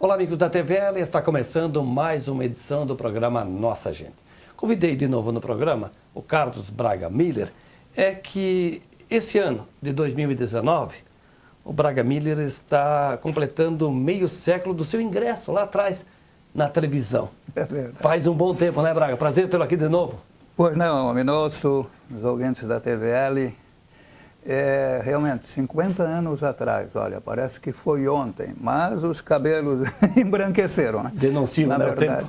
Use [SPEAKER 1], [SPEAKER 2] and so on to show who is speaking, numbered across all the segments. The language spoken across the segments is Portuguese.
[SPEAKER 1] Olá, amigos da TVL, está começando mais uma edição do programa Nossa Gente. Convidei de novo no programa o Carlos Braga Miller, que esse ano de 2019, o Braga Miller está completando meio século do seu ingresso lá atrás na televisão.
[SPEAKER 2] É verdade.
[SPEAKER 1] Faz um bom tempo, né, Braga? Prazer tê-lo aqui de novo.
[SPEAKER 2] Pois não, Minosso, os ouvintes da TVL, realmente 50 anos atrás, olha, parece que foi ontem, mas os cabelos embranqueceram, né?
[SPEAKER 1] Denunciam, né,
[SPEAKER 2] verdade,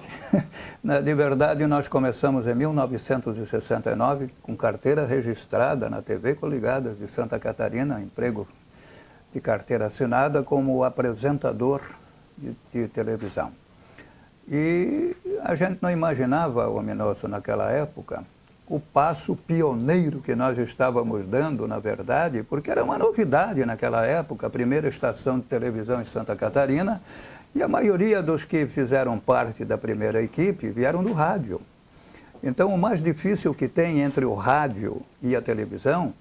[SPEAKER 2] de verdade, nós começamos em 1969 com carteira registrada na TV Coligadas de Santa Catarina, emprego de carteira assinada como apresentador de televisão. E a gente não imaginava, o Minosso, naquela época, o passo pioneiro que nós estávamos dando, na verdade, porque era uma novidade naquela época, a primeira estação de televisão em Santa Catarina, e a maioria dos que fizeram parte da primeira equipe vieram do rádio. Então, o mais difícil que tem entre o rádio e a televisão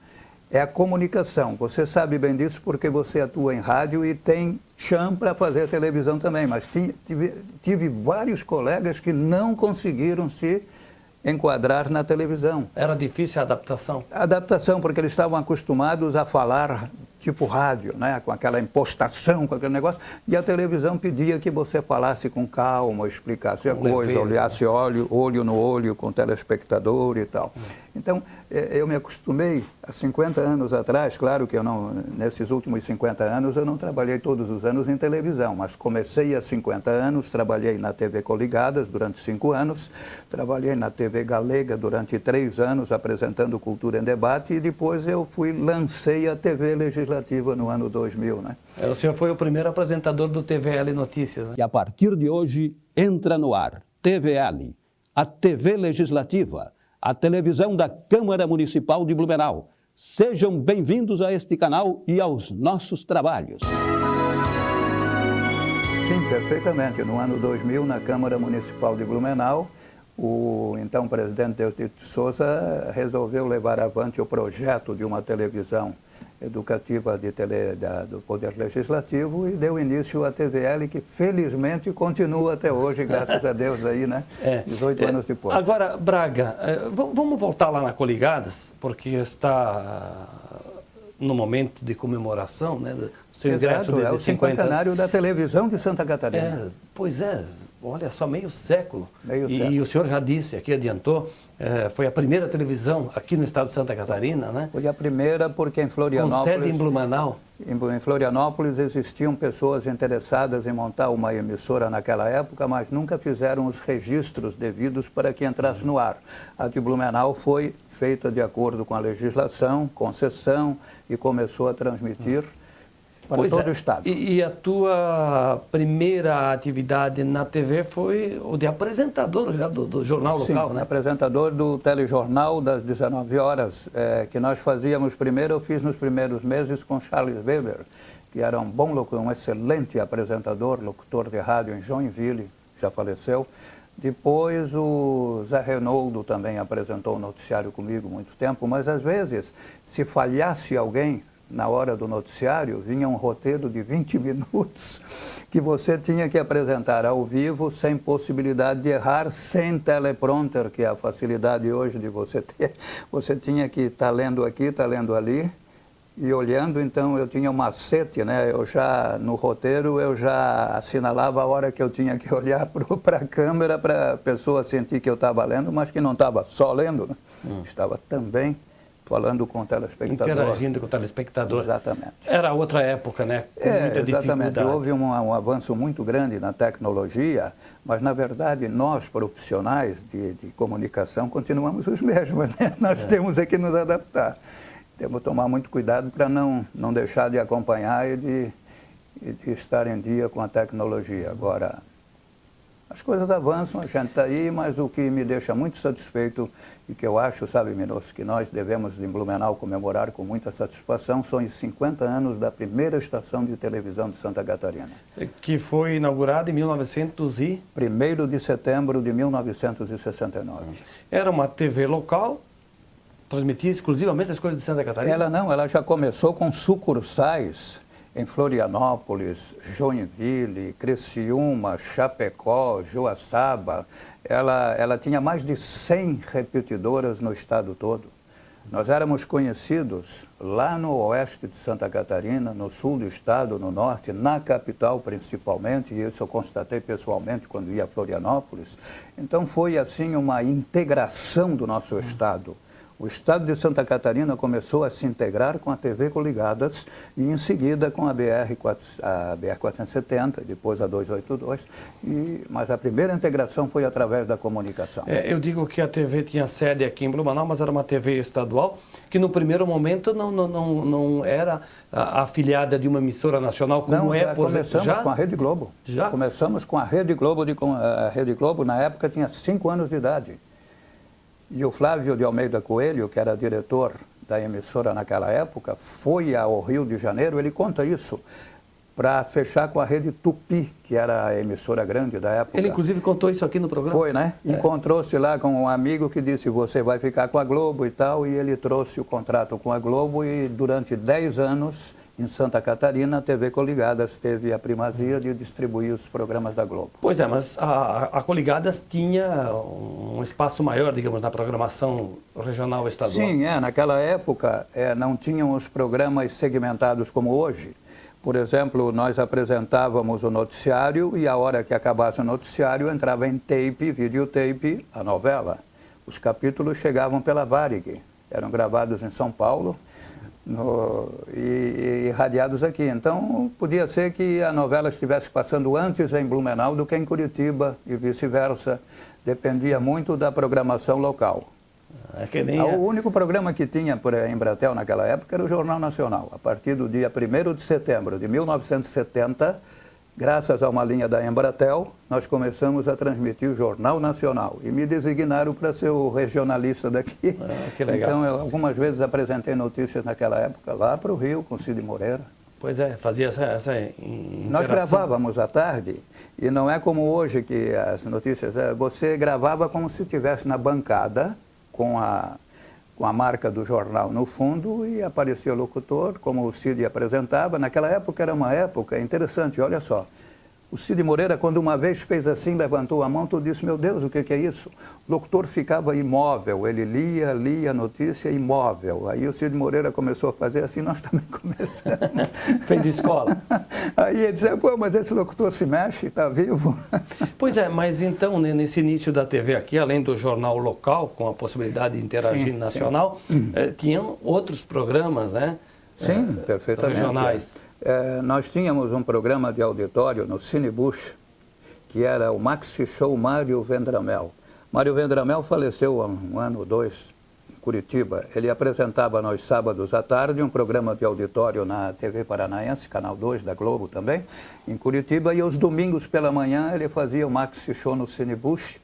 [SPEAKER 2] é a comunicação. Você sabe bem disso porque você atua em rádio e tem chão para fazer televisão também, mas tive vários colegas que não conseguiram se enquadrar na televisão.
[SPEAKER 1] Era difícil a adaptação?
[SPEAKER 2] A adaptação, porque eles estavam acostumados a falar tipo rádio, né? Com aquela impostação, com aquele negócio, e a televisão pedia que você falasse com calma, explicasse a coisa, olhasse olho no olho com o telespectador e tal. Então, eu me acostumei há 50 anos atrás, claro que eu não, nesses últimos 50 anos eu não trabalhei todos os anos em televisão, mas comecei há 50 anos, trabalhei na TV Coligadas durante 5 anos, trabalhei na TV Galega durante 3 anos apresentando Cultura em Debate e depois lancei a TV Legislativa no ano 2000, né?
[SPEAKER 1] O senhor foi o primeiro apresentador do TVL Notícias, né?
[SPEAKER 3] E a partir de hoje entra no ar TVL, a TV Legislativa, a televisão da Câmara Municipal de Blumenau. Sejam bem-vindos a este canal e aos nossos trabalhos.
[SPEAKER 2] Sim, perfeitamente. No ano 2000, na Câmara Municipal de Blumenau, o então presidente Deusdedito Souza resolveu levar avante o projeto de uma televisão educativa do Poder Legislativo e deu início à TVL, que felizmente continua até hoje, graças a Deus aí, né? 18 anos depois.
[SPEAKER 1] Agora, Braga, vamos voltar lá na Coligadas, porque está no momento de comemoração, né? Do seu ingresso de
[SPEAKER 2] é o 50º da televisão de Santa Catarina.
[SPEAKER 1] Pois é, olha só, meio século.
[SPEAKER 2] Século.
[SPEAKER 1] E o senhor já disse, aqui adiantou, foi a primeira televisão aqui no estado de Santa Catarina, né?
[SPEAKER 2] Foi a primeira porque em Florianópolis...
[SPEAKER 1] Com sede em Blumenau.
[SPEAKER 2] Em Florianópolis existiam pessoas interessadas em montar uma emissora naquela época, mas nunca fizeram os registros devidos para que entrasse no ar. A de Blumenau foi feita de acordo com a legislação, concessão, e começou a transmitir para todo o estado.
[SPEAKER 1] E a tua primeira atividade na TV foi o de apresentador já do jornal local, né?
[SPEAKER 2] Apresentador do telejornal das 19 horas, que nós fazíamos primeiro, eu fiz nos primeiros meses com Charles Weber, que era um excelente apresentador, locutor de rádio em Joinville, já faleceu. Depois o Zé Renoldo também apresentou o noticiário comigo muito tempo, mas às vezes, se falhasse alguém, na hora do noticiário, vinha um roteiro de 20 minutos que você tinha que apresentar ao vivo, sem possibilidade de errar, sem teleprompter, que é a facilidade hoje de você ter. Você tinha que estar lendo aqui, estar lendo ali e olhando. Então eu tinha um macete, né? No roteiro eu já assinalava a hora que eu tinha que olhar para a câmera, para a pessoa sentir que eu estava lendo, mas que não estava só lendo, né? Estava também falando com o telespectador.
[SPEAKER 1] Interagindo com o telespectador.
[SPEAKER 2] Exatamente.
[SPEAKER 1] Era outra época, né? Com muita
[SPEAKER 2] exatamente.
[SPEAKER 1] dificuldade.
[SPEAKER 2] Houve um avanço muito grande na tecnologia, mas, na verdade, nós, profissionais de comunicação, continuamos os mesmos, né? Nós temos que nos adaptar. Temos que tomar muito cuidado para não deixar de acompanhar e de estar em dia com a tecnologia. Agora, As coisas avançam, a gente está aí, mas o que me deixa muito satisfeito e que eu acho, sabe, Minosso, que nós devemos em Blumenau comemorar com muita satisfação são os 50 anos da primeira estação de televisão de Santa Catarina.
[SPEAKER 1] Que foi inaugurada em
[SPEAKER 2] 1º de setembro de 1969.
[SPEAKER 1] Era uma TV local, transmitia exclusivamente as coisas de Santa Catarina?
[SPEAKER 2] Ela já começou com sucursais em Florianópolis, Joinville, Criciúma, Chapecó, Joaçaba. Ela tinha mais de 100 repetidoras no estado todo. Nós éramos conhecidos lá no oeste de Santa Catarina, no sul do estado, no norte, na capital principalmente, e isso eu constatei pessoalmente quando ia a Florianópolis. Então foi assim uma integração do nosso estado. O estado de Santa Catarina começou a se integrar com a TV Coligadas e em seguida com a BR-470, depois a 282, mas a primeira integração foi através da comunicação.
[SPEAKER 1] Eu digo que a TV tinha sede aqui em Blumenau, mas era uma TV estadual, que no primeiro momento não era afiliada de uma emissora nacional, como
[SPEAKER 2] não,
[SPEAKER 1] é, por exemplo.
[SPEAKER 2] Começamos com a Rede Globo.
[SPEAKER 1] Já?
[SPEAKER 2] Começamos com a Rede Globo, a Rede Globo na época tinha 5 anos de idade. E o Flávio de Almeida Coelho, que era diretor da emissora naquela época, foi ao Rio de Janeiro, ele conta isso, para fechar com a Rede Tupi, que era a emissora grande da época.
[SPEAKER 1] Ele inclusive contou isso aqui no programa?
[SPEAKER 2] Foi, né? Encontrou-se lá com um amigo que disse, você vai ficar com a Globo e tal, e ele trouxe o contrato com a Globo e durante 10 anos... Em Santa Catarina, a TV Coligadas teve a primazia de distribuir os programas da Globo.
[SPEAKER 1] Pois é, mas a Coligadas tinha um espaço maior, digamos, na programação regional estadual.
[SPEAKER 2] Sim, naquela época não tinham os programas segmentados como hoje. Por exemplo, nós apresentávamos o noticiário e a hora que acabasse o noticiário entrava em tape, videotape, a novela. Os capítulos chegavam pela Varig, eram gravados em São Paulo. E radiados aqui. Então, podia ser que a novela estivesse passando antes em Blumenau do que em Curitiba e vice-versa. Dependia muito da programação local. O único programa que tinha por Embratel naquela época era o Jornal Nacional. A partir do dia 1º de setembro de 1970, graças a uma linha da Embratel, nós começamos a transmitir o Jornal Nacional. E me designaram para ser o regionalista daqui.
[SPEAKER 1] Que legal.
[SPEAKER 2] Então, eu algumas vezes apresentei notícias naquela época lá para o Rio, com Cid Moreira.
[SPEAKER 1] Pois é, fazia essa interação.
[SPEAKER 2] Nós gravávamos à tarde, e não é como hoje que as notícias... Você gravava como se estivesse na bancada, com a marca do jornal no fundo, e aparecia o locutor, como o Cid apresentava. Naquela época era uma época interessante, olha só. O Cid Moreira, quando uma vez fez assim, levantou a mão, tu disse, meu Deus, o que é isso? O locutor ficava imóvel, ele lia a notícia imóvel. Aí o Cid Moreira começou a fazer assim, nós também começamos.
[SPEAKER 1] Fez escola.
[SPEAKER 2] Aí ele dizia, pô, mas esse locutor se mexe, está vivo.
[SPEAKER 1] Pois é, mas então, nesse início da TV aqui, além do jornal local, com a possibilidade de interagir nacional, tinham outros programas, né?
[SPEAKER 2] Sim, perfeitamente.
[SPEAKER 1] Regionais.
[SPEAKER 2] Nós tínhamos um programa de auditório no Cinebush, que era o Maxi Show Mário Vendramel. Mário Vendramel faleceu há 1 ano ou 2 em Curitiba. Ele apresentava nos sábados à tarde um programa de auditório na TV Paranaense, Canal 2 da Globo também, em Curitiba, e aos domingos pela manhã ele fazia o Maxi Show no Cinebush.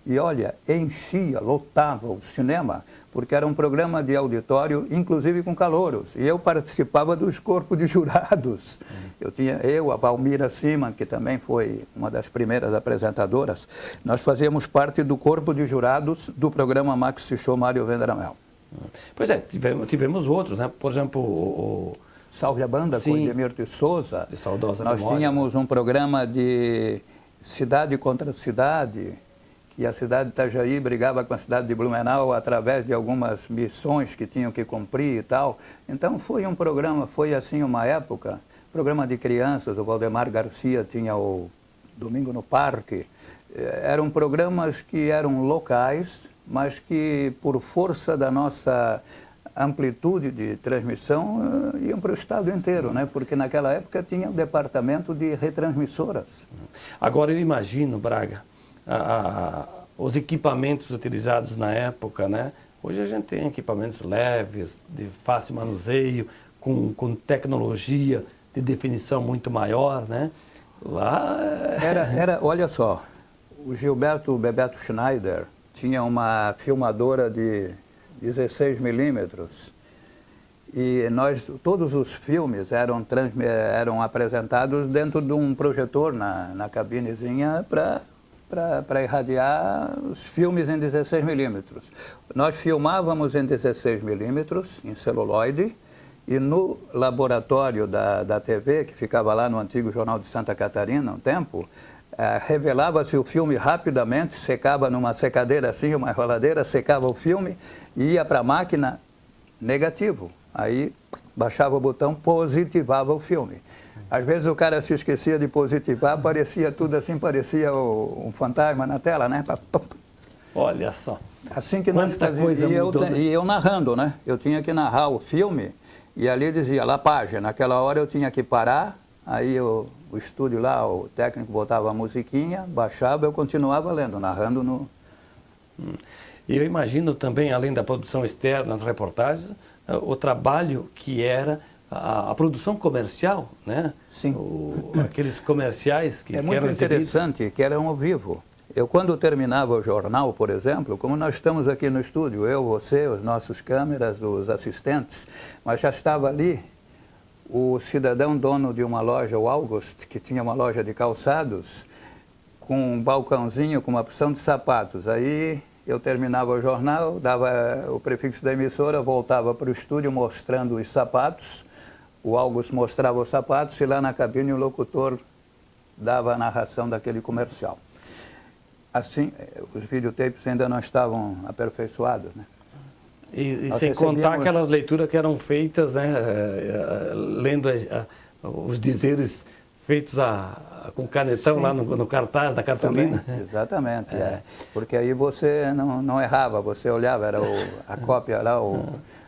[SPEAKER 2] E olha, enchia, lotava o cinema, porque era um programa de auditório, inclusive com calouros. E eu participava dos corpos de jurados. A Valmira Siman, que também foi uma das primeiras apresentadoras, nós fazíamos parte do corpo de jurados do programa Maxi Show Mário Vendramel.
[SPEAKER 1] Pois é, tivemos outros, né? Por exemplo, o
[SPEAKER 2] Salve a Banda, com Edemir de Souza.
[SPEAKER 1] De saudosa
[SPEAKER 2] Nós
[SPEAKER 1] memória.
[SPEAKER 2] tínhamos um programa de cidade contra cidade, e a cidade de Itajaí brigava com a cidade de Blumenau através de algumas missões que tinham que cumprir e tal. Então foi um programa, foi assim uma época, programa de crianças, o Valdemar Garcia tinha o Domingo no Parque. Eram programas que eram locais, mas que por força da nossa amplitude de transmissão iam para o estado inteiro, né? Porque naquela época tinha o departamento de retransmissoras.
[SPEAKER 1] Agora eu imagino, Braga, os equipamentos utilizados na época, né? Hoje a gente tem equipamentos leves, de fácil manuseio, com tecnologia de definição muito maior, né? Lá...
[SPEAKER 2] Olha só, o Gilberto Bebeto Schneider tinha uma filmadora de 16 milímetros e todos os filmes eram apresentados dentro de um projetor na cabinezinha para irradiar os filmes em 16 milímetros. Nós filmávamos em 16 milímetros, em celuloide, e no laboratório da TV, que ficava lá no antigo Jornal de Santa Catarina, um tempo, revelava-se o filme rapidamente, secava numa secadeira assim, uma enroladeira, secava o filme e ia para a máquina negativo. Aí baixava o botão, positivava o filme. Às vezes o cara se esquecia de positivar, aparecia tudo assim, parecia um fantasma na tela, né?
[SPEAKER 1] Olha só.
[SPEAKER 2] Assim que nós fazíamos. E eu narrando, né? Eu tinha que narrar o filme e ali dizia, La Page. Naquela hora eu tinha que parar, aí o estúdio lá, o técnico botava a musiquinha, baixava, eu continuava lendo, narrando no...
[SPEAKER 1] E eu imagino também, além da produção externa, as reportagens, o trabalho que era a produção comercial, né?
[SPEAKER 2] Sim.
[SPEAKER 1] Aqueles comerciais que eram
[SPEAKER 2] muito interessante, que eram ao vivo. Eu, quando terminava o jornal, por exemplo, como nós estamos aqui no estúdio, eu, você, os nossos câmeras, os assistentes, mas já estava ali o cidadão dono de uma loja, o August, que tinha uma loja de calçados, com um balcãozinho com uma opção de sapatos. Aí eu terminava o jornal, dava o prefixo da emissora, voltava para o estúdio mostrando os sapatos, o August mostrava os sapatos e lá na cabine o locutor dava a narração daquele comercial. Assim, os videotapes ainda não estavam aperfeiçoados, né?
[SPEAKER 1] E sem contar aquelas leituras que eram feitas, né, lendo os dizeres feitos com canetão. Sim. Lá no cartaz da cartolina.
[SPEAKER 2] Também, exatamente, porque aí você não errava, você olhava, era a cópia lá,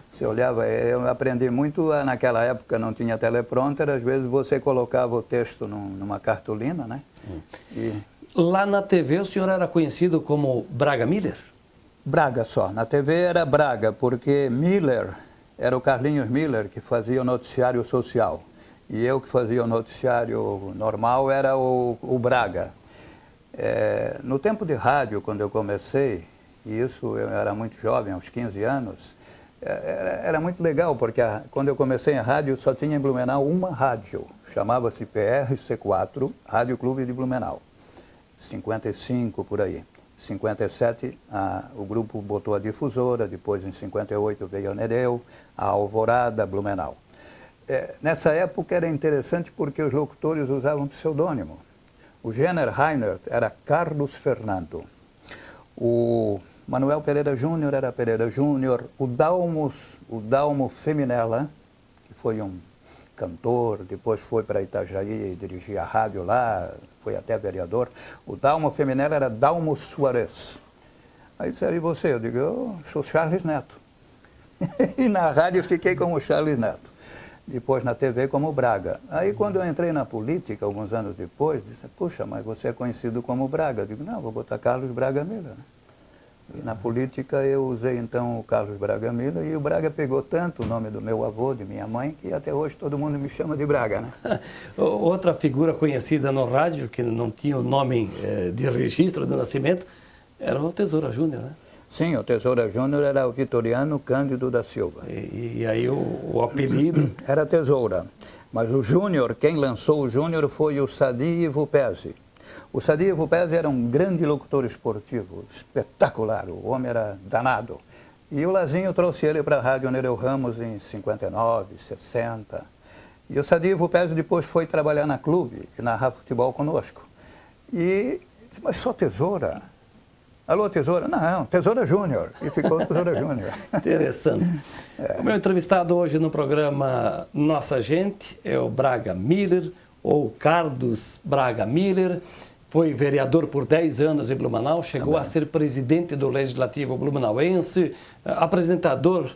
[SPEAKER 2] você olhava. Eu aprendi muito naquela época, não tinha teleprompter, às vezes você colocava o texto numa cartolina, né?
[SPEAKER 1] Lá na TV o senhor era conhecido como Braga Miller?
[SPEAKER 2] Braga só. Na TV era Braga, porque Miller era o Carlinhos Miller que fazia o noticiário social. E eu que fazia o noticiário normal era o Braga. No tempo de rádio, quando eu comecei, e isso eu era muito jovem, aos 15 anos, era muito legal, porque quando eu comecei em rádio só tinha em Blumenau uma rádio, chamava-se PRC4, Rádio Clube de Blumenau. 55 por aí. 57 o grupo botou a difusora, depois em 58 veio a Nereu, a Alvorada, Blumenau. Nessa época era interessante porque os locutores usavam pseudônimo. O Jenner Reinert era Carlos Fernando. O Manuel Pereira Júnior era Pereira Júnior. O Dalmo Feminella, que foi um cantor, depois foi para Itajaí e dirigia a rádio lá, foi até vereador. O Dalmo Feminella era Dalmo Soares. Aí disseram, e você? Eu digo, eu sou Charles Neto. E na rádio fiquei como Charles Neto. Depois na TV como Braga. Aí quando eu entrei na política, alguns anos depois, disse, puxa, mas você é conhecido como Braga. Eu digo, não, vou botar Carlos Braga Miller. E na política eu usei então o Carlos Braga Miller e o Braga pegou tanto o nome do meu avô, de minha mãe, que até hoje todo mundo me chama de Braga, né?
[SPEAKER 1] Outra figura conhecida no rádio, que não tinha o nome de registro do nascimento, era o Tesoura Júnior, né?
[SPEAKER 2] Sim, o Tesoura Júnior era o Vitoriano Cândido da Silva.
[SPEAKER 1] E aí o apelido?
[SPEAKER 2] Era Tesoura. Mas o Júnior, quem lançou o Júnior foi o Sadi Vupesi. O Sadi Vupesi era um grande locutor esportivo, espetacular, o homem era danado. E o Lazinho trouxe ele para a Rádio Nereu Ramos em 59, 60. E o Sadi Vupesi depois foi trabalhar na Clube e narrar futebol conosco. E disse, mas só Tesoura? Alô, Tesoura? Não, Tesoura Júnior. E ficou Tesoura Júnior.
[SPEAKER 1] Interessante. O meu entrevistado hoje no programa Nossa Gente é o Braga Miller, ou Carlos Braga Miller. Foi vereador por 10 anos em Blumenau, chegou a ser presidente do Legislativo Blumenauense, apresentador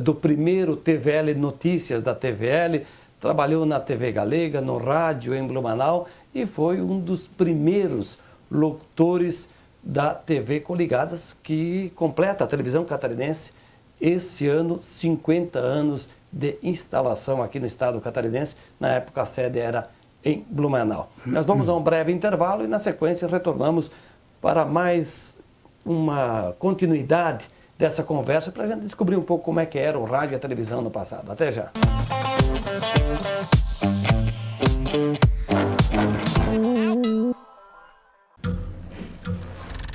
[SPEAKER 1] do primeiro TVL Notícias da TVL, trabalhou na TV Galega, no rádio em Blumenau e foi um dos primeiros locutores da TV Coligadas, que completa a televisão catarinense esse ano, 50 anos de instalação aqui no estado catarinense. Na época a sede era em Blumenau. Nós vamos a um breve intervalo e na sequência retornamos para mais uma continuidade dessa conversa, para a gente descobrir um pouco como é que era o rádio e a televisão no passado. Até já!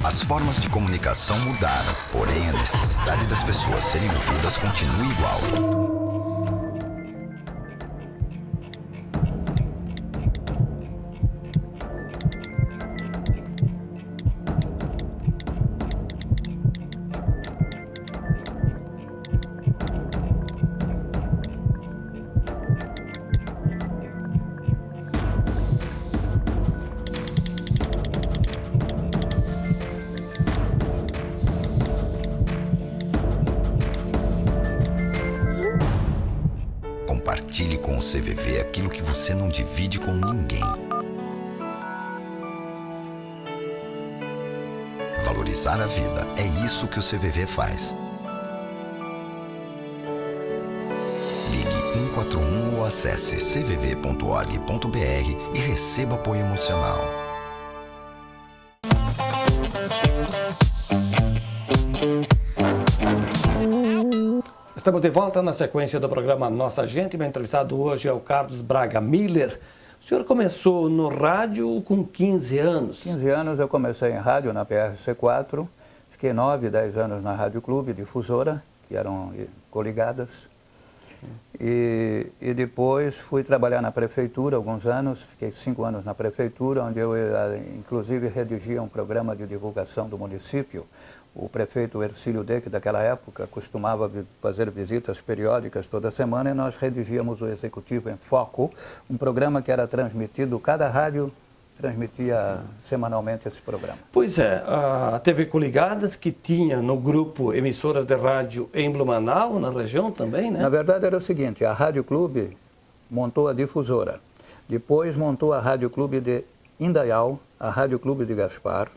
[SPEAKER 4] As formas de comunicação mudaram, porém a necessidade das pessoas serem ouvidas continua igual. Compartilhe com o CVV aquilo que você não divide com ninguém. Valorizar a vida, é isso que o CVV faz. Ligue 141 ou acesse cvv.org.br e receba apoio emocional.
[SPEAKER 1] Estamos de volta na sequência do programa Nossa Gente. Meu entrevistado hoje é o Carlos Braga Miller. O senhor começou no rádio com 15 anos.
[SPEAKER 2] 15 anos eu comecei em rádio na PRC4, fiquei 9, 10 anos na Rádio Clube, difusora, que eram coligadas. E depois fui trabalhar na prefeitura alguns anos, fiquei 5 anos na prefeitura, onde eu inclusive redigia um programa de divulgação do município. O prefeito Ercílio Deck, daquela época, costumava fazer visitas periódicas toda semana e nós redigíamos o Executivo em Foco, um programa que era transmitido, cada rádio transmitia semanalmente esse programa.
[SPEAKER 1] Pois é, a TV Coligadas, que tinha no grupo emissoras de rádio em Blumenau, na região também, né?
[SPEAKER 2] Na verdade era o seguinte, a Rádio Clube montou a difusora, depois montou a Rádio Clube de Indaial, a Rádio Clube de Gaspar,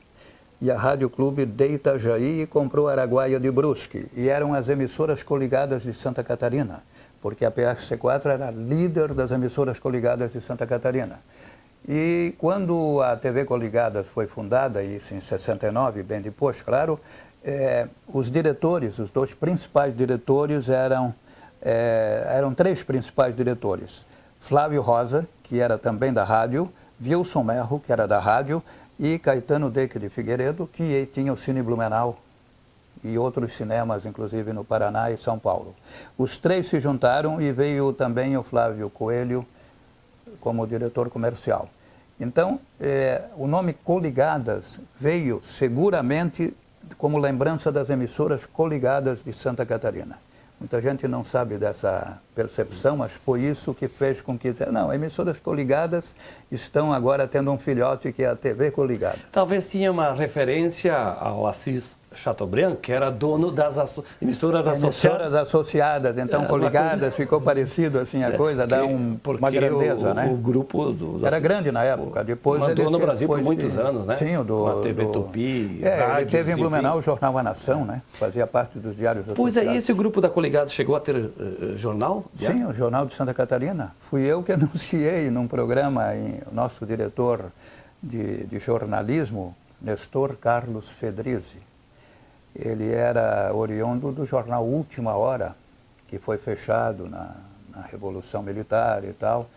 [SPEAKER 2] e a Rádio Clube de Itajaí e comprou a Araguaia de Brusque. E eram as emissoras coligadas de Santa Catarina, porque a PRC4 era líder das emissoras coligadas de Santa Catarina. E quando a TV Coligadas foi fundada, isso em 69, bem depois, claro, os diretores, os dois principais diretores eram 3 principais diretores. Flávio Rosa, que era também da rádio, Wilson Merro, que era da rádio, e Caetano Deck de Figueiredo, que tinha o Cine Blumenau e outros cinemas, inclusive no Paraná e São Paulo. Os 3 se juntaram e veio também o Flávio Coelho como diretor comercial. Então, o nome Coligadas veio seguramente como lembrança das emissoras coligadas de Santa Catarina. Muita gente não sabe dessa percepção, mas foi isso que fez com que... Não, emissoras coligadas estão agora tendo um filhote que é a TV Coligadas.
[SPEAKER 1] Talvez tinha uma referência ao Assis Chateaubriand, que era dono das emissoras associadas.
[SPEAKER 2] Emissoras associadas, então Coligadas, ficou parecido assim a coisa, dá uma grandeza, né?
[SPEAKER 1] O grupo
[SPEAKER 2] era grande na época, depois
[SPEAKER 1] mandou no Brasil por muitos anos, né?
[SPEAKER 2] Sim,
[SPEAKER 1] a TV Tupi,
[SPEAKER 2] ele teve em Blumenau o jornal A Nação, né? Fazia parte dos diários associados.
[SPEAKER 1] Pois é, esse grupo da Coligadas chegou a ter jornal?
[SPEAKER 2] Sim, o Jornal de Santa Catarina. Fui eu que anunciei num programa, o nosso diretor de jornalismo, Nestor Carlos Fedrizzi. Ele era oriundo do jornal Última Hora, que foi fechado na Revolução Militar e tal,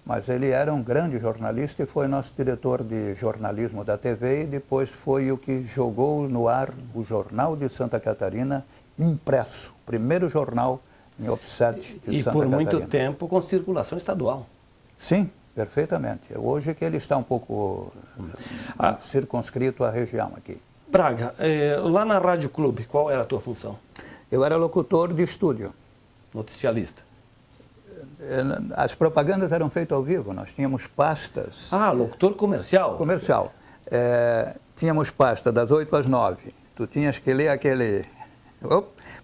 [SPEAKER 2] mas ele era um grande jornalista e foi nosso diretor de jornalismo da TV e depois foi o que jogou no ar o Jornal de Santa Catarina impresso, primeiro jornal em offset de Santa Catarina.
[SPEAKER 1] E por muito tempo com circulação estadual.
[SPEAKER 2] Sim, perfeitamente. Hoje que ele está um pouco circunscrito à região aqui.
[SPEAKER 1] Braga, lá na Rádio Clube, qual era a tua função?
[SPEAKER 2] Eu era locutor de estúdio.
[SPEAKER 1] Noticialista.
[SPEAKER 2] As propagandas eram feitas ao vivo, nós tínhamos pastas.
[SPEAKER 1] Ah, locutor comercial?
[SPEAKER 2] Comercial. Tínhamos pasta das 8 às 9. Tu tinhas que ler aquele...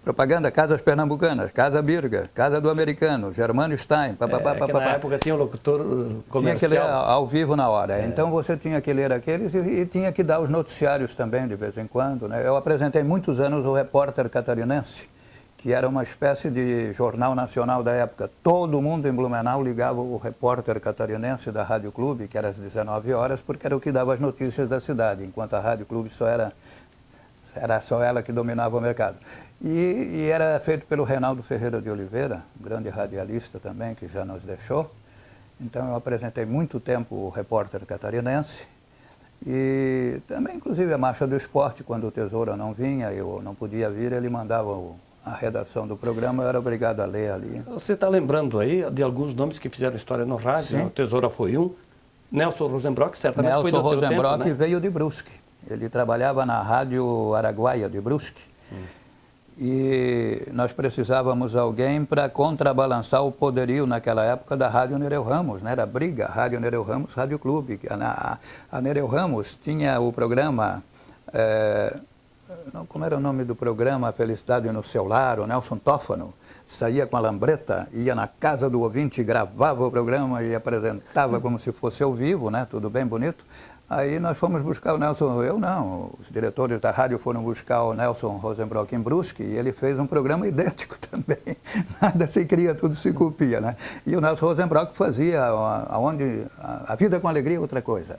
[SPEAKER 2] propaganda Casas Pernambucanas, Casa Birga, Casa do Americano, Germano Stein,
[SPEAKER 1] na época tinha um locutor comercial.
[SPEAKER 2] Tinha que ler ao vivo na hora. Então você tinha que ler aqueles e tinha que dar os noticiários também de vez em quando, né? Eu apresentei muitos anos o Repórter Catarinense, que era uma espécie de jornal nacional da época. Todo mundo em Blumenau ligava o repórter catarinense da Rádio Clube, que era às 19 horas, porque era o que dava as notícias da cidade, enquanto a Rádio Clube era só ela que dominava o mercado. E era feito pelo Reinaldo Ferreira de Oliveira, um grande radialista também, que já nos deixou. Então eu apresentei muito tempo o repórter catarinense. E também, inclusive, a Marcha do Esporte, quando o Tesoura não vinha, eu não podia vir, ele mandava a redação do programa, eu era obrigado a ler ali.
[SPEAKER 1] Você está lembrando aí de alguns nomes que fizeram história no rádio, né? O Tesoura foi um, Nelson Rosenbrock certamente foi do teu tempo, né?
[SPEAKER 2] Nelson Rosenbrock veio de Brusque, ele trabalhava na Rádio Araguaia de Brusque. E nós precisávamos de alguém para contrabalançar o poderio naquela época da Rádio Nereu Ramos, né? Era briga, Rádio Nereu Ramos, Rádio Clube. A Nereu Ramos tinha o programa, como era o nome do programa, Felicidade no Seu Lar, o Nelson Tófano, saía com a lambreta, ia na casa do ouvinte, gravava o programa e apresentava como se fosse ao vivo, né? Tudo bem bonito. Aí nós fomos buscar o Nelson, eu não, os diretores da rádio foram buscar o Nelson Rosenbrock em Brusque e ele fez um programa idêntico também, nada se cria, tudo se copia, né? E o Nelson Rosenbrock fazia a vida com alegria outra coisa.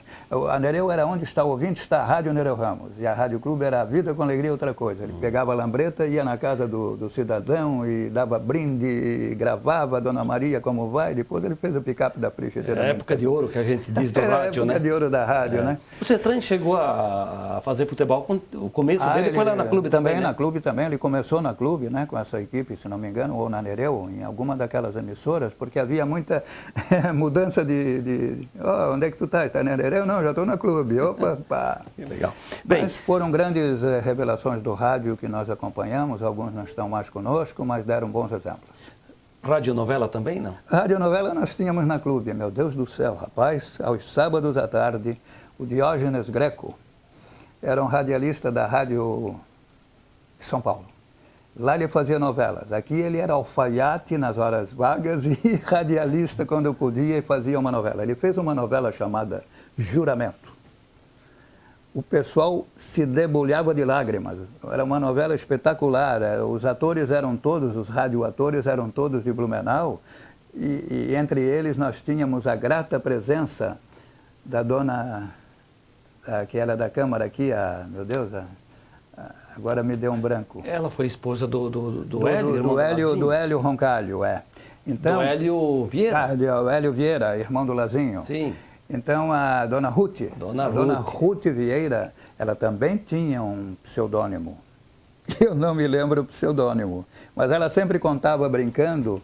[SPEAKER 2] A Nereu era onde está o ouvinte, está a Rádio Nereu Ramos, e a Rádio Clube era a vida com alegria outra coisa. Ele pegava a lambreta, ia na casa do cidadão e dava brinde, e gravava, Dona Maria como vai, depois ele fez o picape da frigideira.
[SPEAKER 1] É a época de ouro que a gente diz do rádio,
[SPEAKER 2] né? É a época de ouro da rádio. Né?
[SPEAKER 1] O Cetran chegou a fazer futebol, o começo dele foi lá na Clube também, né?
[SPEAKER 2] Na Clube também, ele começou na Clube, né, com essa equipe, se não me engano, ou na Nereu, em alguma daquelas emissoras, porque havia muita mudança onde é que tu estás? Está na Nereu? Não, já estou na Clube. Opa, pá.
[SPEAKER 1] Que legal. Bem,
[SPEAKER 2] mas foram grandes revelações do rádio que nós acompanhamos, alguns não estão mais conosco, mas deram bons exemplos.
[SPEAKER 1] Radionovela também, não?
[SPEAKER 2] Radionovela nós tínhamos na Clube, meu Deus do céu, rapaz, aos sábados à tarde, o Diógenes Greco era um radialista da Rádio São Paulo. Lá ele fazia novelas. Aqui ele era alfaiate nas horas vagas e radialista quando podia e fazia uma novela. Ele fez uma novela chamada Juramento. O pessoal se debulhava de lágrimas. Era uma novela espetacular. Os atores eram todos, os radioatores eram todos de Blumenau. E entre eles nós tínhamos a grata presença da dona, que era da Câmara aqui, meu Deus, agora me deu um branco.
[SPEAKER 1] Ela foi esposa do Hélio?
[SPEAKER 2] Do Hélio Roncalho, é. Então,
[SPEAKER 1] do Hélio Vieira?
[SPEAKER 2] Do Hélio Vieira, irmão do Lazinho.
[SPEAKER 1] Sim.
[SPEAKER 2] Então, a dona Ruth, dona Ruth Vieira, ela também tinha um pseudônimo. Eu não me lembro o pseudônimo, mas ela sempre contava brincando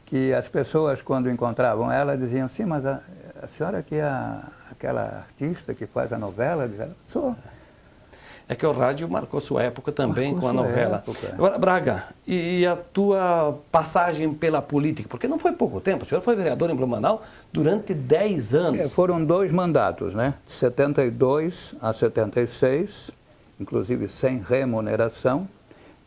[SPEAKER 2] que as pessoas, quando encontravam ela, diziam assim, mas a senhora que é aquela artista que faz a novela? Dizia, sou.
[SPEAKER 1] É que o rádio marcou sua época também com a novela. Agora, Braga, e a tua passagem pela política? Porque não foi pouco tempo, o senhor foi vereador em Blumenau durante 10 anos.
[SPEAKER 2] Foram 2 mandatos, né? De 72 a 76, inclusive sem remuneração.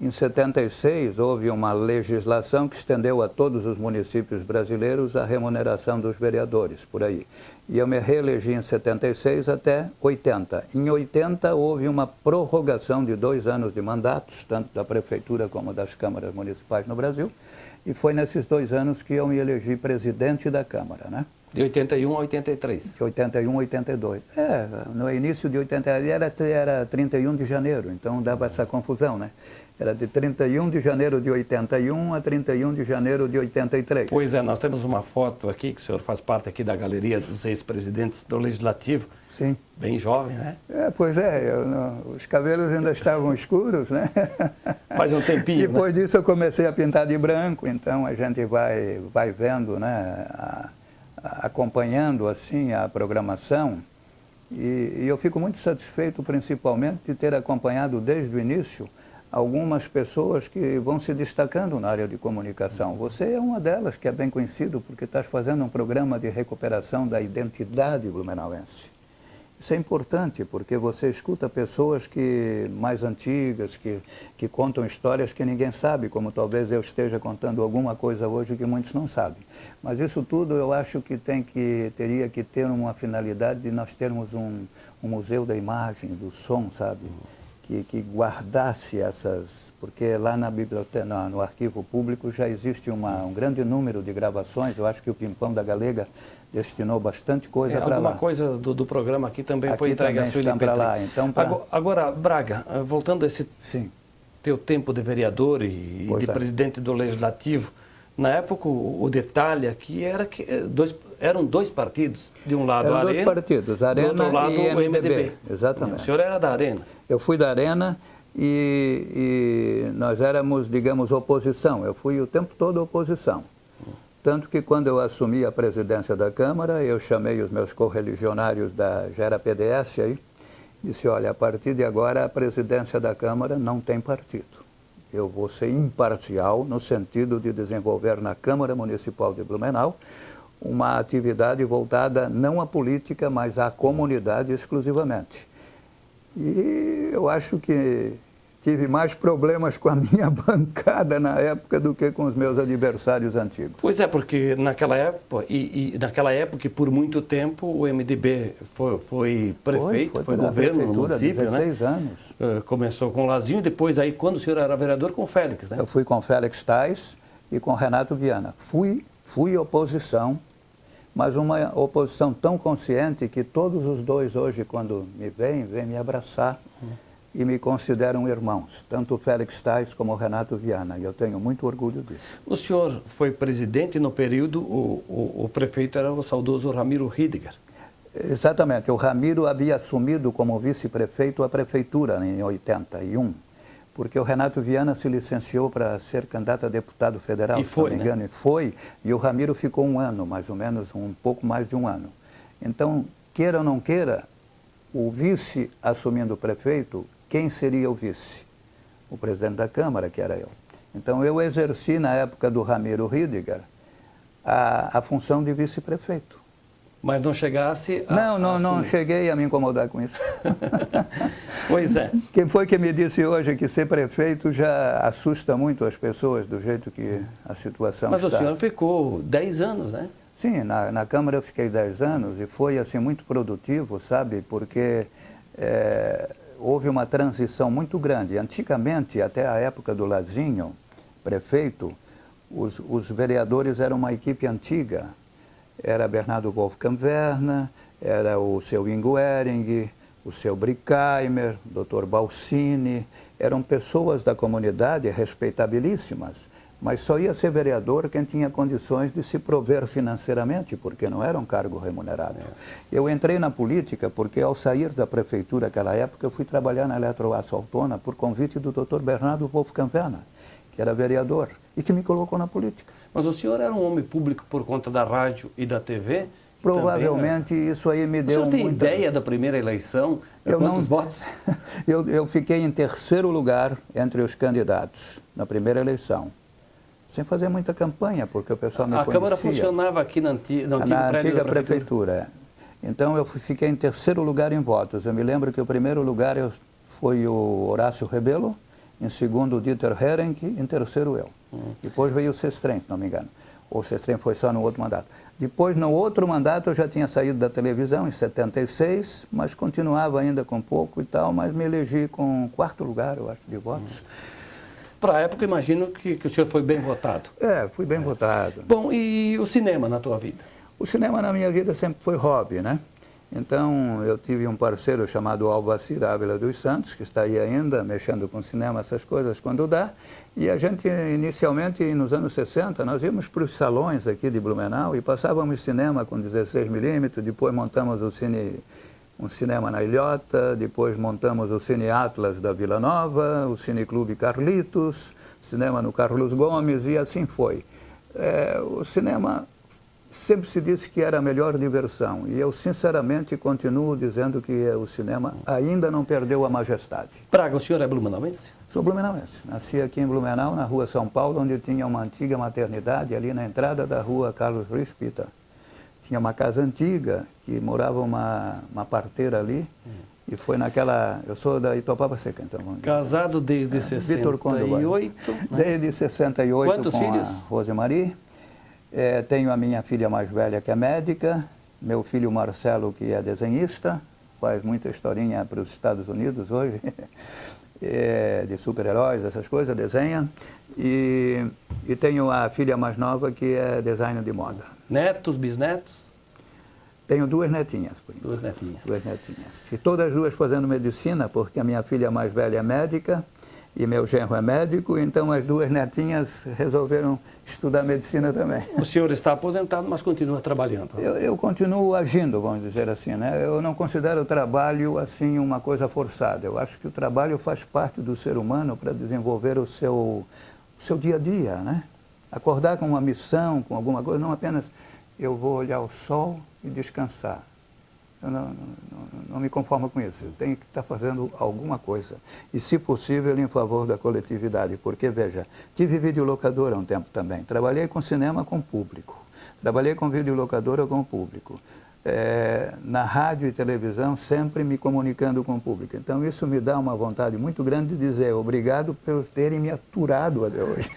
[SPEAKER 2] Em 76, houve uma legislação que estendeu a todos os municípios brasileiros a remuneração dos vereadores, por aí. E eu me reelegi em 76 até 80. Em 80, houve uma prorrogação de 2 anos de mandatos, tanto da Prefeitura como das câmaras municipais no Brasil. E foi nesses 2 anos que eu me elegi presidente da Câmara, né?
[SPEAKER 1] De 81 a 83.
[SPEAKER 2] De 81 a 82. No início de 81 era 31 de janeiro, então dava essa confusão, né? Era de 31 de janeiro de 81 a 31 de janeiro de 83.
[SPEAKER 1] Pois é, nós temos uma foto aqui, que o senhor faz parte aqui da galeria dos ex-presidentes do Legislativo.
[SPEAKER 2] Sim.
[SPEAKER 1] Bem jovem, né?
[SPEAKER 2] Pois é, os cabelos ainda estavam escuros, né?
[SPEAKER 1] Faz um tempinho,
[SPEAKER 2] Depois disso eu comecei a pintar de branco, então a gente vai vendo, né? Acompanhando assim a programação. E eu fico muito satisfeito, principalmente, de ter acompanhado desde o início algumas pessoas que vão se destacando na área de comunicação. Você é uma delas, que é bem conhecido, porque estás fazendo um programa de recuperação da identidade blumenauense. Isso é importante, porque você escuta pessoas mais antigas, que contam histórias que ninguém sabe, como talvez eu esteja contando alguma coisa hoje que muitos não sabem. Mas isso tudo eu acho que teria que ter uma finalidade de nós termos um museu da imagem, do som, sabe? que guardasse essas... Porque lá na biblioteca, no arquivo público já existe um grande número de gravações. Eu acho que o Pimpão da Galega destinou bastante coisa para lá.
[SPEAKER 1] Alguma coisa do programa aqui também foi entregue a Sueli
[SPEAKER 2] para lá. Então,
[SPEAKER 1] Agora, Braga, voltando a esse teu tempo de vereador e de presidente do Legislativo, na época o detalhe aqui era que eram dois partidos, de um lado a Arena,
[SPEAKER 2] dois partidos, Arena
[SPEAKER 1] do outro lado
[SPEAKER 2] e
[SPEAKER 1] o MDB.
[SPEAKER 2] Exatamente.
[SPEAKER 1] O senhor era da Arena.
[SPEAKER 2] Eu fui da Arena e nós éramos, digamos, oposição. Eu fui o tempo todo oposição. Tanto que quando eu assumi a presidência da Câmara, eu chamei os meus correligionários já era PDS aí, disse, olha, a partir de agora a presidência da Câmara não tem partido. Eu vou ser imparcial no sentido de desenvolver na Câmara Municipal de Blumenau uma atividade voltada não à política, mas à comunidade exclusivamente. E eu acho que tive mais problemas com a minha bancada na época do que com os meus adversários antigos.
[SPEAKER 1] Pois é, porque naquela época, naquela época, por muito tempo, o MDB foi prefeito, foi governo no município,
[SPEAKER 2] 16 anos.
[SPEAKER 1] Começou com o Lazinho, depois aí, quando o senhor era vereador, com o Félix, né?
[SPEAKER 2] Eu fui com o Félix Tais e com o Renato Viana. Fui oposição, mas uma oposição tão consciente que todos os dois hoje, quando me vêm me abraçar e me consideram irmãos, tanto o Félix Tais como o Renato Viana, e eu tenho muito orgulho disso.
[SPEAKER 1] O senhor foi presidente no período, o prefeito era o saudoso Ramiro Ridiger.
[SPEAKER 2] Exatamente, o Ramiro havia assumido como vice-prefeito a prefeitura em 81, porque o Renato Viana se licenciou para ser candidato a deputado federal, se não me engano, e o Ramiro ficou um ano, mais ou menos, um pouco mais de um ano. Então, queira ou não queira, o vice assumindo o prefeito, quem seria o vice? O presidente da Câmara, que era eu. Então, eu exerci, na época do Ramiro Ridiger, a função de vice-prefeito.
[SPEAKER 1] Mas não chegasse
[SPEAKER 2] a... Não cheguei a me incomodar com isso.
[SPEAKER 1] Pois é.
[SPEAKER 2] Quem foi que me disse hoje que ser prefeito já assusta muito as pessoas do jeito que a situação está?
[SPEAKER 1] Mas o senhor ficou 10 anos, né?
[SPEAKER 2] Sim, na Câmara eu fiquei 10 anos e foi assim muito produtivo, sabe? Porque houve uma transição muito grande. Antigamente, até a época do Lazinho, prefeito, os vereadores eram uma equipe antiga. Era Bernardo Wolfgang Werner, era o seu Ingo Ehring, o seu Brickheimer, o Dr. Balsini. Eram pessoas da comunidade respeitabilíssimas, mas só ia ser vereador quem tinha condições de se prover financeiramente, porque não era um cargo remunerado. Eu entrei na política porque, ao sair da prefeitura naquela época, eu fui trabalhar na Eletroaço Autona por convite do Dr. Bernardo Wolfgang Werner, que era vereador e que me colocou na política.
[SPEAKER 1] Mas o senhor era um homem público por conta da rádio e da TV?
[SPEAKER 2] Provavelmente também, isso aí me deu
[SPEAKER 1] muita... O senhor tem ideia da primeira eleição? Quantos votos?
[SPEAKER 2] Eu fiquei em terceiro lugar entre os candidatos na primeira eleição. Sem fazer muita campanha, porque o pessoal me conhecia.
[SPEAKER 1] A Câmara funcionava aqui na
[SPEAKER 2] antiga prefeitura. Então eu fiquei em terceiro lugar em votos. Eu me lembro que o primeiro lugar foi o Horácio Rebelo, em segundo o Dieter Hering, em terceiro eu. Depois veio o Sestrem, se não me engano. Ou o Sestrem foi só no outro mandato. Depois, no outro mandato, eu já tinha saído da televisão, em 76, mas continuava ainda com pouco e tal, mas me elegi com quarto lugar, eu acho, de votos.
[SPEAKER 1] Para a época, imagino que o senhor foi bem votado.
[SPEAKER 2] Fui bem votado.
[SPEAKER 1] Bom, e o cinema na tua vida?
[SPEAKER 2] O cinema na minha vida sempre foi hobby, né? Então, eu tive um parceiro chamado Alvacir Ávila dos Santos, que está aí ainda, mexendo com cinema, essas coisas, quando dá. E a gente, inicialmente, nos anos 60, nós íamos para os salões aqui de Blumenau e passávamos cinema com 16mm, depois montamos um cinema na Ilhota, depois montamos o Cine Atlas da Vila Nova, o Cine Clube Carlitos, cinema no Carlos Gomes, e assim foi. O cinema... Sempre se disse que era a melhor diversão, e eu sinceramente continuo dizendo que o cinema ainda não perdeu a majestade.
[SPEAKER 1] Braga, o senhor é blumenauense?
[SPEAKER 2] Sou blumenauense. Nasci aqui em Blumenau, na rua São Paulo, onde tinha uma antiga maternidade, ali na entrada da rua Carlos Ruiz Pita. Tinha uma casa antiga, que morava uma parteira ali, e foi naquela... Eu sou da Itopava Seca, então.
[SPEAKER 1] Casado desde 68?
[SPEAKER 2] Né? Desde 68.
[SPEAKER 1] Quantos filhos?
[SPEAKER 2] A Rosemarie. Tenho a minha filha mais velha, que é médica, meu filho Marcelo, que é desenhista, faz muita historinha para os Estados Unidos hoje, de super-heróis, essas coisas, desenha. E tenho a filha mais nova que é designer de moda.
[SPEAKER 1] Netos, bisnetos?
[SPEAKER 2] Tenho duas netinhas, por enquanto.
[SPEAKER 1] Duas netinhas.
[SPEAKER 2] Duas netinhas. E todas as duas fazendo medicina, porque a minha filha mais velha é médica e meu genro é médico, então as duas netinhas resolveram estudar medicina também.
[SPEAKER 1] O senhor está aposentado, mas continua trabalhando.
[SPEAKER 2] Eu continuo agindo, vamos dizer assim, né? Eu não considero o trabalho assim uma coisa forçada. Eu acho que o trabalho faz parte do ser humano para desenvolver o seu dia a dia, né? Acordar com uma missão, com alguma coisa, não apenas eu vou olhar o sol e descansar. Eu não me conformo com isso. Eu tenho que estar fazendo alguma coisa. E, se possível, em favor da coletividade. Porque, veja, tive videolocadora há um tempo também. Trabalhei com cinema com público. Trabalhei com videolocadora com público. Na rádio e televisão, sempre me comunicando com o público. Então, isso me dá uma vontade muito grande de dizer obrigado por terem me aturado até hoje.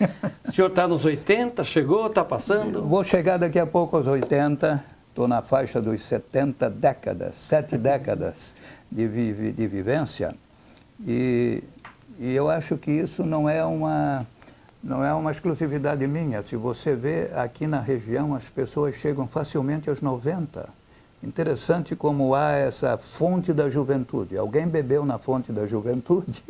[SPEAKER 1] O senhor está nos 80, chegou, está passando?
[SPEAKER 2] Vou chegar daqui a pouco aos 80. Estou na faixa dos 70 décadas, 7 décadas de vivência, e eu acho que isso não é uma exclusividade minha. Se você vê aqui na região, as pessoas chegam facilmente aos 90. Interessante como há essa fonte da juventude. Alguém bebeu na fonte da juventude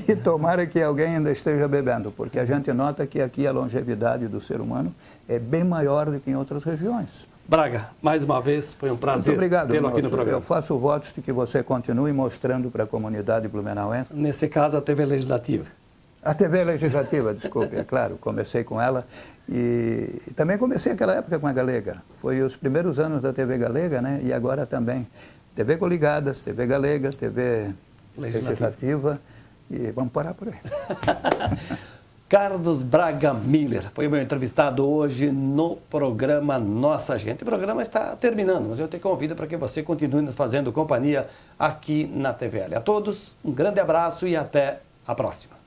[SPEAKER 2] e tomara que alguém ainda esteja bebendo, porque a gente nota que aqui a longevidade do ser humano é bem maior do que em outras regiões.
[SPEAKER 1] Braga, mais uma vez, foi um prazer tê-lo aqui no programa.
[SPEAKER 2] Eu faço votos de que você continue mostrando para a comunidade blumenauense.
[SPEAKER 1] Nesse caso, a TV Legislativa.
[SPEAKER 2] A TV Legislativa, desculpe, é claro, comecei com ela e também comecei naquela época com a Galega. Foi os primeiros anos da TV Galega, né? E agora também. TV Coligadas, TV Galega, TV Legislativa e vamos parar por aí.
[SPEAKER 1] Carlos Braga Miller foi o meu entrevistado hoje no programa Nossa Gente. O programa está terminando, mas eu te convido para que você continue nos fazendo companhia aqui na TVL. A todos, um grande abraço e até a próxima.